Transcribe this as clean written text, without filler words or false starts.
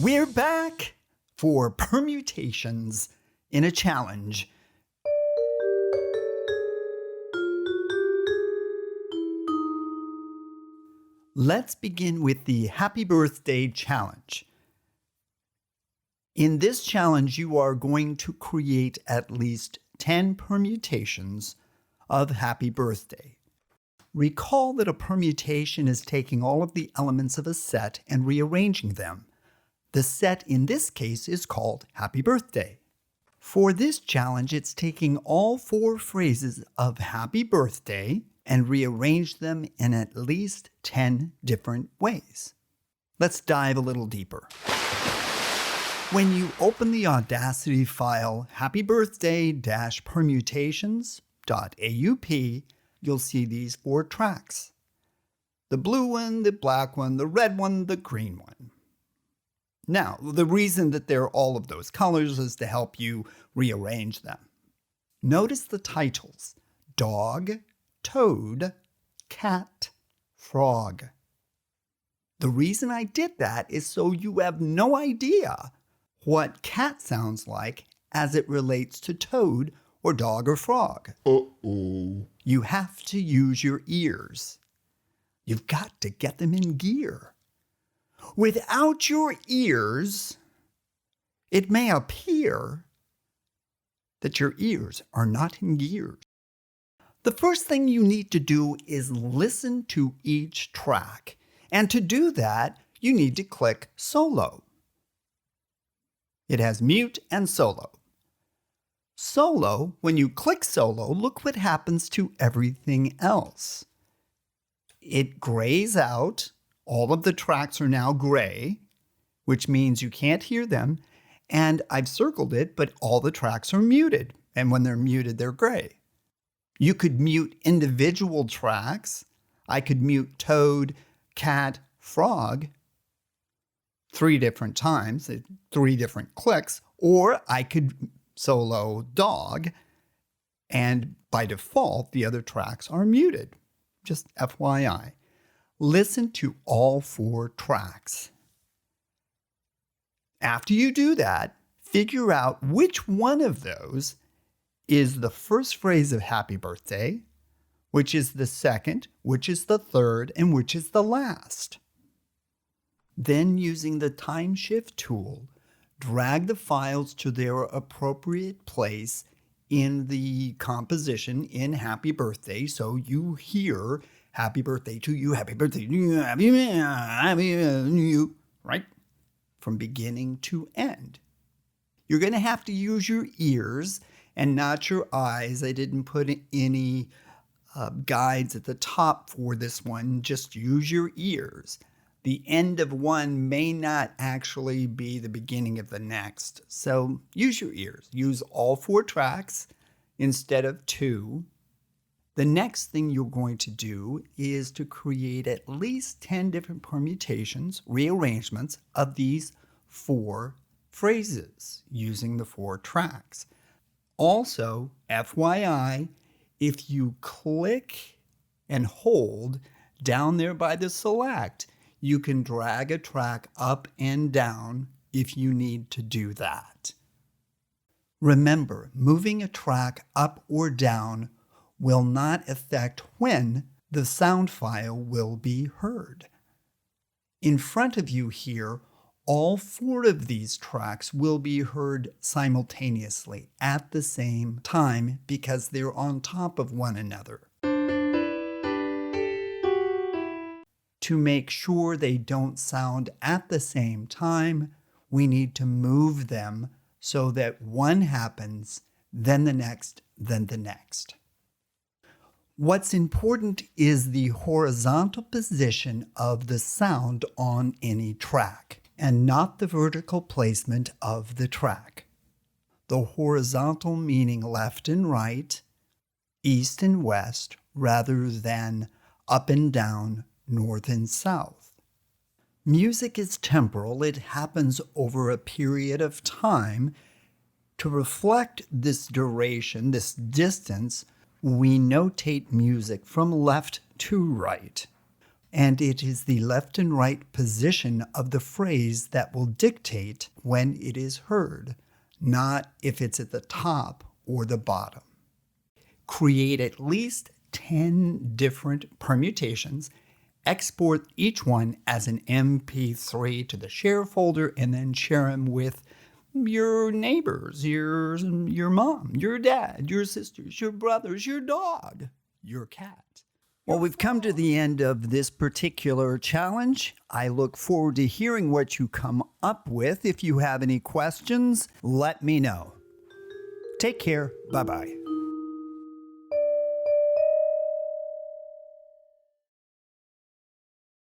We're back for permutations in a challenge. Let's begin with the Happy Birthday Challenge. In this challenge, you are going to create at least 10 permutations of Happy Birthday. Recall that a permutation is taking all of the elements of a set and rearranging them. The set in this case is called Happy Birthday. For this challenge, it's taking all 4 phrases of Happy Birthday and rearrange them in at least 10 different ways. Let's dive a little deeper. When you open the Audacity file happybirthday-permutations.aup, you'll see these 4 tracks. The blue one, the black one, the red one, the green one. Now, the reason that they're all of those colors is to help you rearrange them. Notice the titles: dog, toad, cat, frog. The reason I did that is so you have no idea what cat sounds like as it relates to toad or dog or frog. Uh-oh. You have to use your ears. You've got to get them in gear. Without your ears, it may appear that your ears are not in gear. The first thing you need to do is listen to each track. And to do that, you need to click solo. It has mute and solo. Solo, when you click solo, look what happens to everything else. It grays out. All of the tracks are now gray, which means you can't hear them. And I've circled it, but all the tracks are muted. And when they're muted, they're gray. You could mute individual tracks. I could mute toad, cat, frog 3 different times, 3 different clicks, or I could solo dog, and by default, the other tracks are muted. Just FYI. Listen to all 4 tracks. After you do that, figure out which one of those is the first phrase of Happy Birthday, which is the second, which is the third, and which is the last. Then, using the time shift tool, drag the files to their appropriate place in the composition in Happy Birthday, so you hear Happy Birthday to you, Happy Birthday to you, Happy to you, right? From beginning to end. You're going to have to use your ears and not your eyes. I didn't put any guides at the top for this one. Just use your ears. The end of one may not actually be the beginning of the next. So use your ears. Use all 4 tracks instead of 2. The next thing you're going to do is to create at least 10 different permutations, rearrangements of these 4 phrases using the 4 tracks. Also, FYI, if you click and hold down there by the select, you can drag a track up and down if you need to do that. Remember, moving a track up or down will not affect when the sound file will be heard. In front of you here, all 4 of these tracks will be heard simultaneously at the same time because they're on top of one another. To make sure they don't sound at the same time, we need to move them so that one happens, then the next, then the next. What's important is the horizontal position of the sound on any track, and not the vertical placement of the track. The horizontal meaning left and right, east and west, rather than up and down, north and south. Music is temporal. It happens over a period of time. To reflect this duration, this distance, we notate music from left to right. And it is the left and right position of the phrase that will dictate when it is heard, not if it's at the top or the bottom. Create at least 10 different permutations, export each one as an MP3 to the share folder, and then share them with your neighbors, your mom, your dad, your sisters, your brothers, your dog, your cat. Well, we've come to the end of this particular challenge. I look forward to hearing what you come up with. If you have any questions, let me know. Take care. Bye-bye.